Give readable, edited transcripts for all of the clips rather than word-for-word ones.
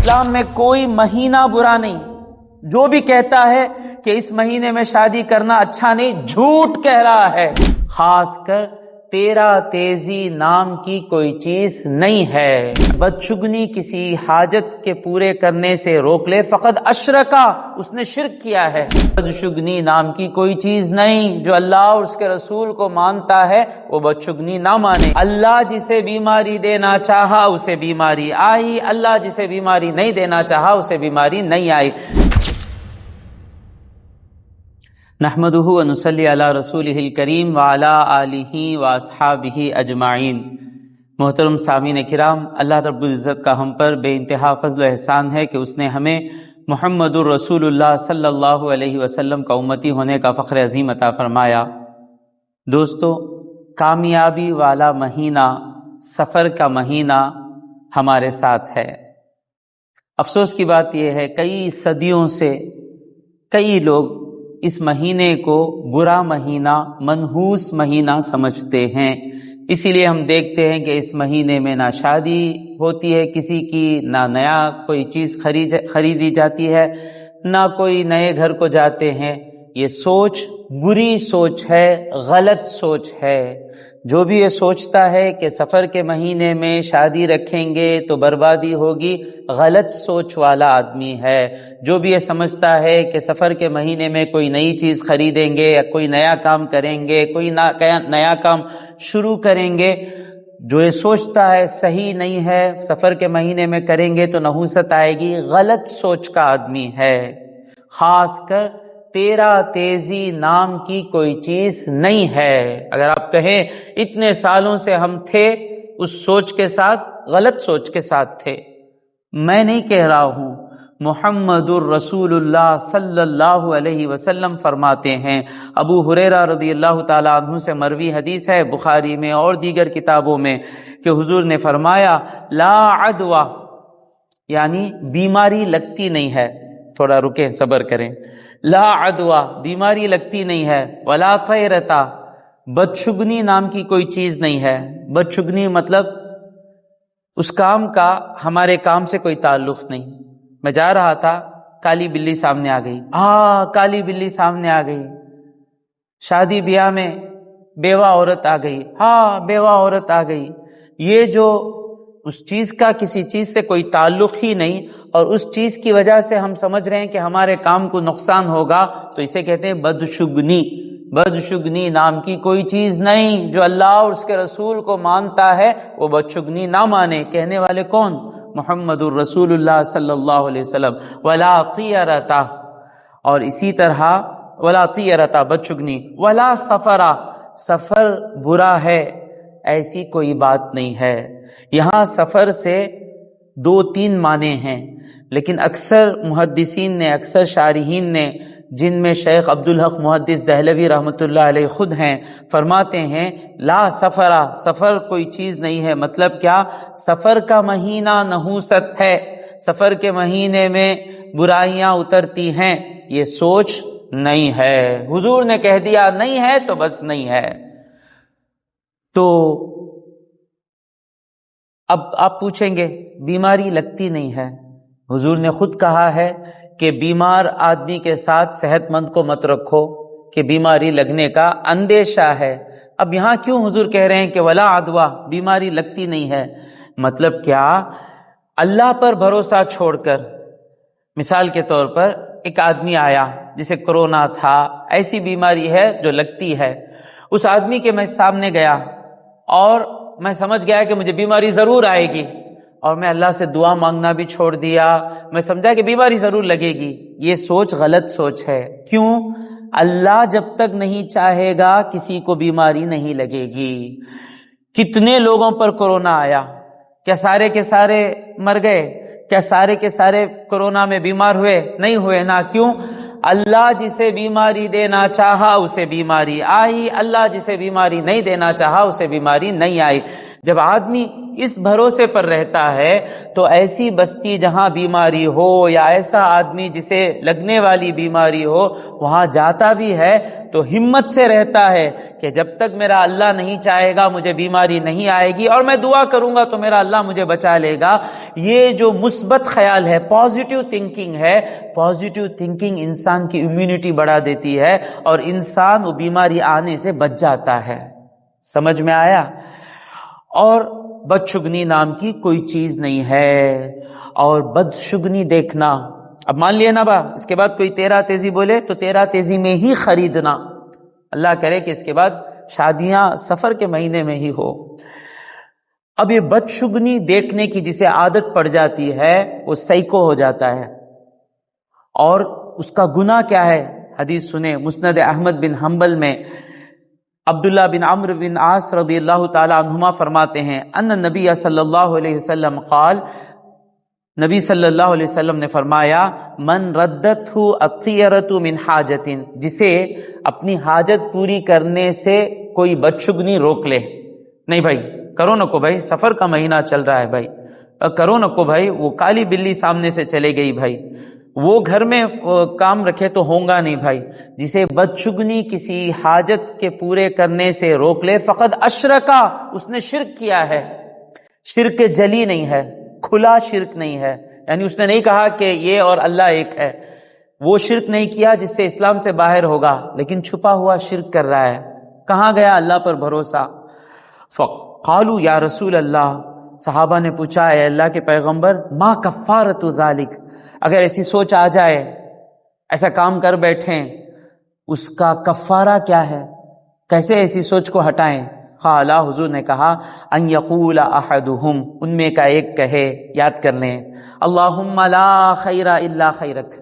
اسلام میں کوئی مہینہ برا نہیں. جو بھی کہتا ہے کہ اس مہینے میں شادی کرنا اچھا نہیں، جھوٹ کہہ رہا ہے. خاص کر تیرا تیزی نام کی کوئی چیز نہیں ہے. بدشگنی کسی حاجت کے پورے کرنے سے روک لے فقط اشرکا، اس نے شرک کیا ہے. بدشگنی نام کی کوئی چیز نہیں. جو اللہ اور اس کے رسول کو مانتا ہے وہ بدشگنی نہ مانے. اللہ جسے بیماری دینا چاہا اسے بیماری آئی، اللہ جسے بیماری نہیں دینا چاہا اسے بیماری نہیں آئی. نحمدہ ونصلی علی رسولہ الکریم وعلی آلہ واصحابہ اجمعین. محترم سامعین کرام، اللہ رب العزت کا ہم پر بے انتہا فضل و احسان ہے کہ اس نے ہمیں محمد الرسول اللہ صلی اللہ علیہ وسلم کا امتی ہونے کا فخر عظیم عطا فرمایا. دوستو، کامیابی والا مہینہ سفر کا مہینہ ہمارے ساتھ ہے. افسوس کی بات یہ ہے کئی صدیوں سے کئی لوگ اس مہینے کو برا مہینہ، منحوس مہینہ سمجھتے ہیں. اسی لیے ہم دیکھتے ہیں کہ اس مہینے میں نہ شادی ہوتی ہے کسی کی، نہ نیا کوئی چیز خریدی جاتی ہے، نہ کوئی نئے گھر کو جاتے ہیں. یہ سوچ بری سوچ ہے، غلط سوچ ہے. جو بھی یہ سوچتا ہے کہ سفر کے مہینے میں شادی رکھیں گے تو بربادی ہوگی، غلط سوچ والا آدمی ہے. جو بھی یہ سمجھتا ہے کہ سفر کے مہینے میں کوئی نئی چیز خریدیں گے یا کوئی نیا کام کریں گے، کوئی نیا کام شروع کریں گے، جو یہ سوچتا ہے صحیح نہیں ہے، سفر کے مہینے میں کریں گے تو نحوست آئے گی، غلط سوچ کا آدمی ہے. خاص کر تیرا تیزی نام کی کوئی چیز نہیں ہے. اگر آپ کہیں اتنے سالوں سے ہم تھے اس سوچ کے ساتھ، غلط سوچ کے ساتھ تھے. میں نہیں کہہ رہا ہوں، محمد الرسول اللہ صلی اللہ علیہ وسلم فرماتے ہیں. ابو ہریرہ رضی اللہ تعالیٰ عنہ سے مروی حدیث ہے بخاری میں اور دیگر کتابوں میں کہ حضور نے فرمایا لا عدوہ، یعنی بیماری لگتی نہیں ہے. تھوڑا رکیں، صبر کریں. لا عدوہ، بیماری لگتی نہیں ہے. ولا طیرتا، بدشگنی نام کی کوئی چیز نہیں ہے. بدشگنی مطلب اس کام کا ہمارے کام سے کوئی تعلق نہیں. میں جا رہا تھا، کالی بلی سامنے آ گئی. کالی بلی سامنے آ گئی. شادی بیاہ میں بیوہ عورت آ گئی. بیوہ عورت آ گئی. یہ جو اس چیز کا کسی چیز سے کوئی تعلق ہی نہیں اور اس چیز کی وجہ سے ہم سمجھ رہے ہیں کہ ہمارے کام کو نقصان ہوگا، تو اسے کہتے ہیں بدشگنی. بدشگنی نام کی کوئی چیز نہیں. جو اللہ اور اس کے رسول کو مانتا ہے وہ بدشگنی نہ مانے. کہنے والے کون؟ محمد الرسول اللہ صلی اللہ علیہ وسلم. ولا طیرتا، اور اسی طرح ولا طیرتا بدشگنی. ولا سفرا، سفر برا ہے ایسی کوئی بات نہیں ہے. یہاں سفر سے 2-3 معنی ہیں، لیکن اکثر محدثین نے، اکثر شارحین نے، جن میں شیخ عبدالحق محدث دہلوی رحمۃ اللہ علیہ خود ہیں، فرماتے ہیں لا سفرا، سفر کوئی چیز نہیں ہے. مطلب کیا؟ سفر کا مہینہ نحوست ہے، سفر کے مہینے میں برائیاں اترتی ہیں، یہ سوچ نہیں ہے. حضور نے کہہ دیا نہیں ہے تو بس نہیں ہے. تو اب آپ پوچھیں گے بیماری لگتی نہیں ہے. حضور نے خود کہا ہے کہ بیمار آدمی کے ساتھ صحت مند کو مت رکھو کہ بیماری لگنے کا اندیشہ ہے. اب یہاں کیوں حضور کہہ رہے ہیں کہ ولا عدوہ، بیماری لگتی نہیں ہے؟ مطلب کیا؟ اللہ پر بھروسہ چھوڑ کر، مثال کے طور پر ایک آدمی آیا جسے کرونا تھا، ایسی بیماری ہے جو لگتی ہے. اس آدمی کے میں سامنے گیا اور میں سمجھ گیا کہ مجھے بیماری ضرور آئے گی، اور میں اللہ سے دعا مانگنا بھی چھوڑ دیا. میں سمجھا کہ بیماری ضرور لگے گی. یہ سوچ غلط سوچ ہے. کیوں؟ اللہ جب تک نہیں چاہے گا کسی کو بیماری نہیں لگے گی. کتنے لوگوں پر کرونا آیا؟ کیا سارے کے سارے مر گئے؟ کیا سارے کے سارے کرونا میں بیمار ہوئے؟ نہیں ہوئے نا. کیوں؟ اللہ جسے بیماری دینا چاہا اسے بیماری آئی، اللہ جسے بیماری نہیں دینا چاہا اسے بیماری نہیں آئی. جب آدمی اس بھروسے پر رہتا ہے تو ایسی بستی جہاں بیماری ہو یا ایسا آدمی جسے لگنے والی بیماری ہو وہاں جاتا بھی ہے تو ہمت سے رہتا ہے کہ جب تک میرا اللہ نہیں چاہے گا مجھے بیماری نہیں آئے گی، اور میں دعا کروں گا تو میرا اللہ مجھے بچا لے گا۔ یہ جو مثبت خیال ہے، پازیٹیو تھنکنگ ہے، پازیٹیو تھنکنگ انسان کی امیونٹی بڑھا دیتی ہے اور انسان وہ بیماری آنے سے بچ جاتا ہے۔ سمجھ میں آیا؟ اور بدشگنی نام کی کوئی چیز نہیں ہے، اور بدشگنی دیکھنا، اب مان لیا نا با اس کے بعد کوئی تیرا تیزی بولے تو تیرا تیزی میں ہی خریدنا، اللہ کرے کہ اس کے بعد شادیاں سفر کے مہینے میں ہی ہو۔ اب یہ بدشگنی دیکھنے کی جسے عادت پڑ جاتی ہے وہ سائیکو ہو جاتا ہے، اور اس کا گناہ کیا ہے؟ حدیث سنے مسند احمد بن حنبل میں عبداللہ بن عمرو بن عاص رضی اللہ تعالی عنہما فرماتے ہیں ان نبی صلی اللہ علیہ وسلم قال، نبی صلی اللہ علیہ وسلم نے فرمایا من ردتہ الطیرۃ من حاجت، جسے اپنی حاجت پوری کرنے سے کوئی بدشگنی روک لے، نہیں بھائی کرو نکو بھائی، سفر کا مہینہ چل رہا ہے بھائی، کرو نکو بھائی، وہ کالی بلی سامنے سے چلے گئی بھائی، وہ گھر میں کام رکھے تو ہوگا نہیں بھائی، جسے بدشگنی کسی حاجت کے پورے کرنے سے روک لے فقد اشرکا، اس نے شرک کیا ہے۔ شرک جلی نہیں ہے، کھلا شرک نہیں ہے، یعنی اس نے نہیں کہا کہ یہ اور اللہ ایک ہے، وہ شرک نہیں کیا جس سے اسلام سے باہر ہوگا، لیکن چھپا ہوا شرک کر رہا ہے۔ کہاں گیا اللہ پر بھروسہ؟ فقالوا یا رسول اللہ، صحابہ نے پوچھا اے اللہ کے پیغمبر ما کفارۃ ذالک، اگر ایسی سوچ آ جائے، ایسا کام کر بیٹھیں، اس کا کفارہ کیا ہے؟ کیسے ایسی سوچ کو ہٹائیں؟ قال، حضور نے کہا ان یقول احدہم، ان میں کا ایک کہے، یاد کر لیں، اللہم لا خیر الا خیرک،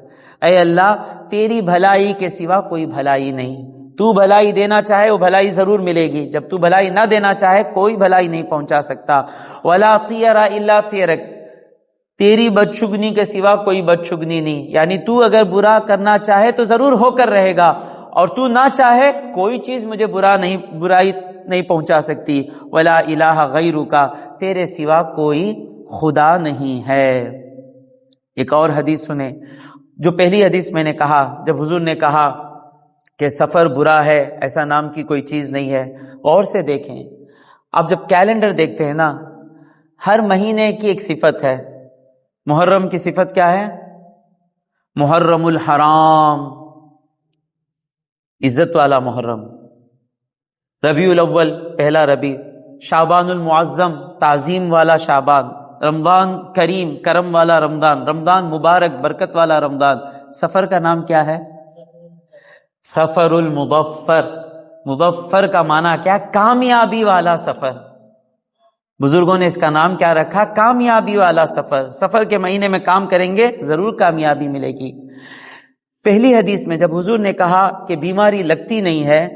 اے اللہ تیری بھلائی کے سوا کوئی بھلائی نہیں، تو بھلائی دینا چاہے وہ بھلائی ضرور ملے گی، جب تو بھلائی نہ دینا چاہے کوئی بھلائی نہیں پہنچا سکتا، ولا طیر الا طیرک، تیری بدشگنی کے سوا کوئی بدشگنی نہیں، یعنی تو اگر برا کرنا چاہے تو ضرور ہو کر رہے گا، اور تو نہ چاہے کوئی چیز مجھے برائی نہیں پہنچا سکتی، ولا الہ غیرک، تیرے سوا کوئی خدا نہیں ہے۔ ایک اور حدیث سنیں، جو پہلی حدیث میں نے کہا جب حضور نے کہا کہ سفر برا ہے، ایسا نام کی کوئی چیز نہیں ہے، غور سے دیکھیں، آپ جب کیلنڈر دیکھتے ہیں نا، ہر مہینے کی ایک صفت ہے۔ محرم کی صفت کیا ہے؟ محرم الحرام، عزت والا محرم۔ ربیع الاول، پہلا ربیع۔ شعبان المعظم، تعظیم والا شعبان۔ رمضان کریم، کرم والا رمضان۔ رمضان مبارک، برکت والا رمضان۔ سفر کا نام کیا ہے؟ سفر المظفر۔ مظفر کا معنی کیا؟ کامیابی والا سفر۔ بزرگوں نے اس کا نام کیا رکھا؟ کامیابی والا سفر۔ سفر کے مہینے میں کام کریں گے ضرور کامیابی ملے گی۔ پہلی حدیث میں جب حضور نے کہا کہ بیماری لگتی نہیں ہے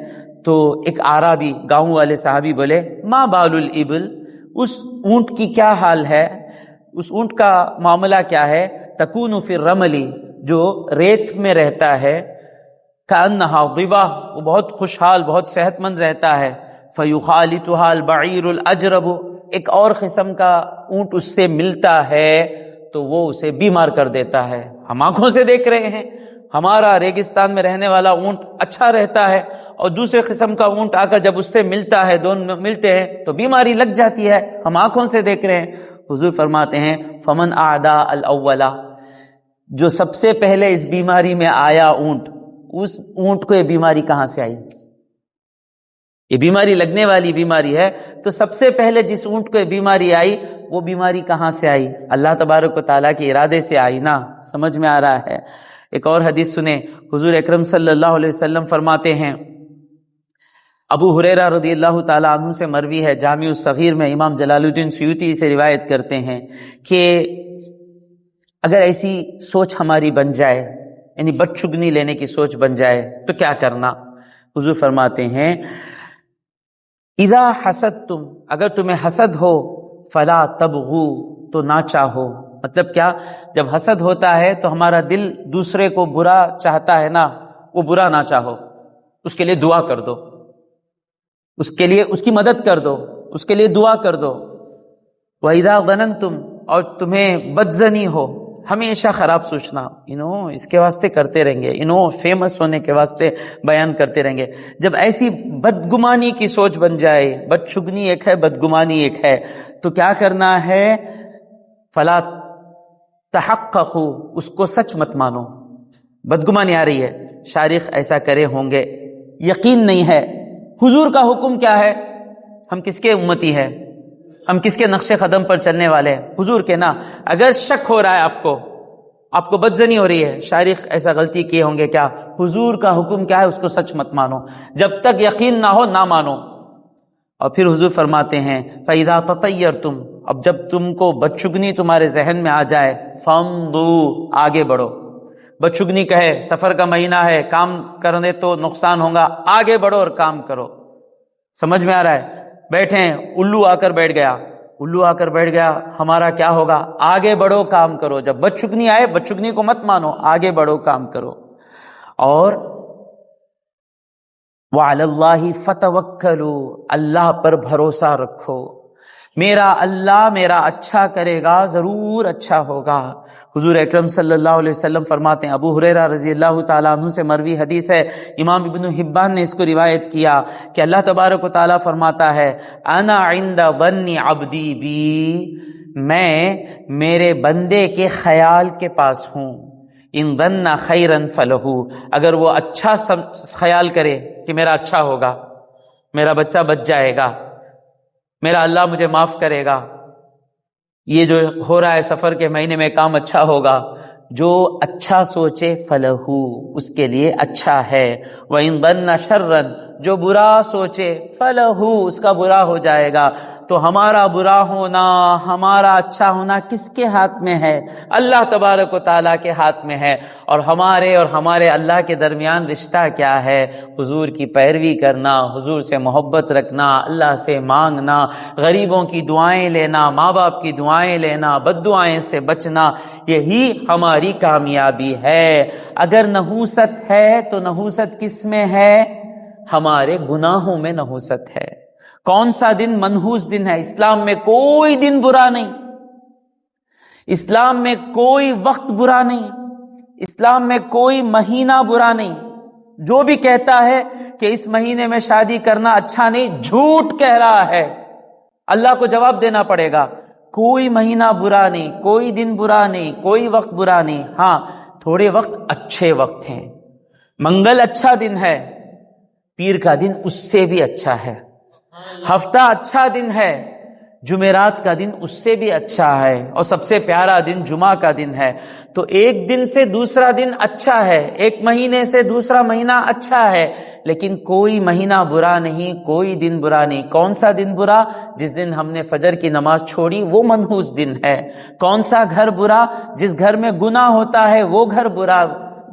تو ایک اعرابی، گاؤں والے صحابی بولے ما بال الابل، اس اونٹ کی کیا حال ہے، اس اونٹ کا معاملہ کیا ہے؟ تکون فی الرمل، جو ریت میں رہتا ہے، کانہا ضبا، وہ بہت خوشحال بہت صحت مند رہتا ہے، فیخالطھا البعیر الاجرب، ایک اور قسم کا اونٹ اس سے ملتا ہے تو وہ اسے بیمار کر دیتا ہے۔ ہم آنکھوں سے دیکھ رہے ہیں، ہمارا ریگستان میں رہنے والا اونٹ اچھا رہتا ہے، اور دوسرے قسم کا اونٹ آ کر جب اس سے ملتا ہے، دونوں ملتے ہیں تو بیماری لگ جاتی ہے، ہم آنکھوں سے دیکھ رہے ہیں۔ حضور فرماتے ہیں فمن اعداء الاولا، جو سب سے پہلے اس بیماری میں آیا اونٹ، اس اونٹ کو یہ بیماری کہاں سے آئی؟ یہ بیماری لگنے والی بیماری ہے، تو سب سے پہلے جس اونٹ کو یہ بیماری آئی وہ بیماری کہاں سے آئی؟ اللہ تبارک و تعالیٰ کے ارادے سے آئی نا، سمجھ میں آ رہا ہے؟ ایک اور حدیث سنیں، حضور اکرم صلی اللہ علیہ وسلم فرماتے ہیں، ابو ہریرہ رضی اللہ تعالیٰ عنہ سے مروی ہے، جامع الصغیر میں امام جلال الدین سیوطی سے روایت کرتے ہیں کہ اگر ایسی سوچ ہماری بن جائے، یعنی بدشگنی لینے کی سوچ بن جائے تو کیا کرنا؟ حضور فرماتے ہیں اذا حسدتم، اگر تمہیں حسد ہو، فلا تبغوا، تو نہ چاہو۔ مطلب کیا؟ جب حسد ہوتا ہے تو ہمارا دل دوسرے کو برا چاہتا ہے نا، وہ برا نہ چاہو، اس کے لیے دعا کر دو، اس کے لیے اس کی مدد کر دو، اس کے لیے دعا کر دو. وَإِذَا ظَنَنْتُمْ، اور تمہیں بدظنی ہو، ہمیشہ خراب سوچنا، اس کے واسطے کرتے رہیں گے، فیمس ہونے کے واسطے بیان کرتے رہیں گے. جب ایسی بدگمانی کی سوچ بن جائے، بدشگنی ایک ہے، بدگمانی ایک ہے، تو کیا کرنا ہے؟ فَلَا تَحَقَّقُوا، اس کو سچ مت مانو. بدگمانی آ رہی ہے، شارخ ایسا کرے ہوں گے، یقین نہیں ہے. حضور کا حکم کیا ہے؟ ہم کس کے امتی ہیں؟ ہم کس کے نقش قدم پر چلنے والے ہیں؟ حضور کے نا. اگر شک ہو رہا ہے آپ کو بدظنی ہو رہی ہے، شارخ ایسا غلطی کیے ہوں گے کیا، حضور کا حکم کیا ہے؟ اس کو سچ مت مانو. جب تک یقین نہ ہو نہ مانو. اور پھر حضور فرماتے ہیں فَإِذَا تَطَيَّرْتُمْ، اب جب تم کو بدشگنی تمہارے ذہن میں آ جائے، فَامْضُوا، آگے بڑھو. بدشگنی کہے سفر کا مہینہ ہے، کام کرنے تو نقصان ہوگا، آگے بڑھو اور کام کرو. سمجھ میں آ رہا ہے؟ بیٹھے ہیں، الو آ کر بیٹھ گیا، ہمارا کیا ہوگا؟ آگے بڑھو، کام کرو. جب بدشگنی آئے، بدشگنی کو مت مانو، آگے بڑھو، کام کرو. اور وَعَلَى اللَّهِ فَتَوَكَّلُوا، اللہ پر بھروسہ رکھو. میرا اللہ میرا اچھا کرے گا، ضرور اچھا ہوگا. حضور اکرم صلی اللہ علیہ وسلم فرماتے ہیں، ابو ہریرہ رضی اللہ تعالیٰ عنہ سے مروی حدیث ہے، امام ابن حبان نے اس کو روایت کیا کہ اللہ تبارک و تعالیٰ فرماتا ہے انا عند ظن عبدی بی، میں میرے بندے کے خیال کے پاس ہوں. ان ظن خیرا فلہ، اگر وہ اچھا خیال کرے کہ میرا اچھا ہوگا، میرا بچہ بچ جائے گا، میرا اللہ مجھے معاف کرے گا، یہ جو ہو رہا ہے سفر کے مہینے میں کام اچھا ہوگا، جو اچھا سوچے فلہو، اس کے لیے اچھا ہے. وَإِن ظَنَّ شَرًّا، جو برا سوچے فلہو، اس کا برا ہو جائے گا. تو ہمارا برا ہونا، ہمارا اچھا ہونا کس کے ہاتھ میں ہے؟ اللہ تبارک و تعالیٰ کے ہاتھ میں ہے. اور ہمارے اللہ کے درمیان رشتہ کیا ہے؟ حضور کی پیروی کرنا، حضور سے محبت رکھنا، اللہ سے مانگنا، غریبوں کی دعائیں لینا، ماں باپ کی دعائیں لینا، بد دعائیں سے بچنا، یہی ہماری کامیابی ہے. اگر نحوست ہے تو نحوست کس میں ہے؟ ہمارے گناہوں میں نحوست ہے. کون سا دن منحوس دن ہے؟ اسلام میں کوئی دن برا نہیں، اسلام میں کوئی وقت برا نہیں، اسلام میں کوئی مہینہ برا نہیں. جو بھی کہتا ہے کہ اس مہینے میں شادی کرنا اچھا نہیں، جھوٹ کہہ رہا ہے. اللہ کو جواب دینا پڑے گا. کوئی مہینہ برا نہیں، کوئی دن برا نہیں، کوئی وقت برا نہیں. ہاں، تھوڑے وقت اچھے وقت ہیں. منگل اچھا دن ہے، پیر کا دن اس سے بھی اچھا ہے. ہفتہ اچھا دن ہے، جمعرات کا دن اس سے بھی اچھا ہے، اور سب سے پیارا دن جمعہ کا دن ہے. تو ایک دن سے دوسرا دن اچھا ہے، ایک مہینے سے دوسرا مہینہ اچھا ہے، لیکن کوئی مہینہ برا نہیں، کوئی دن برا نہیں. کون سا دن برا؟ جس دن ہم نے فجر کی نماز چھوڑی، وہ منحوس دن ہے. کون سا گھر برا؟ جس گھر میں گناہ ہوتا ہے وہ گھر برا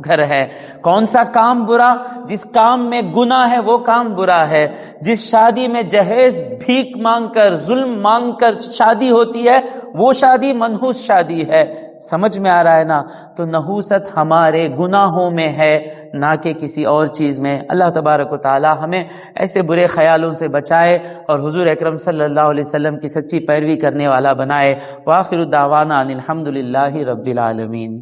گھر ہے. کون سا کام برا؟ جس کام میں گناہ ہے وہ کام برا ہے. جس شادی میں جہیز بھیک مانگ کر، ظلم مانگ کر شادی ہوتی ہے، وہ شادی منحوس شادی ہے. سمجھ میں آ رہا ہے نا؟ تو نحوست ہمارے گناہوں میں ہے، نہ کہ کسی اور چیز میں. اللہ تبارک و تعالی ہمیں ایسے برے خیالوں سے بچائے اور حضور اکرم صلی اللہ علیہ وسلم کی سچی پیروی کرنے والا بنائے. وآخر دعوانا ان الحمد للہ رب العالمین.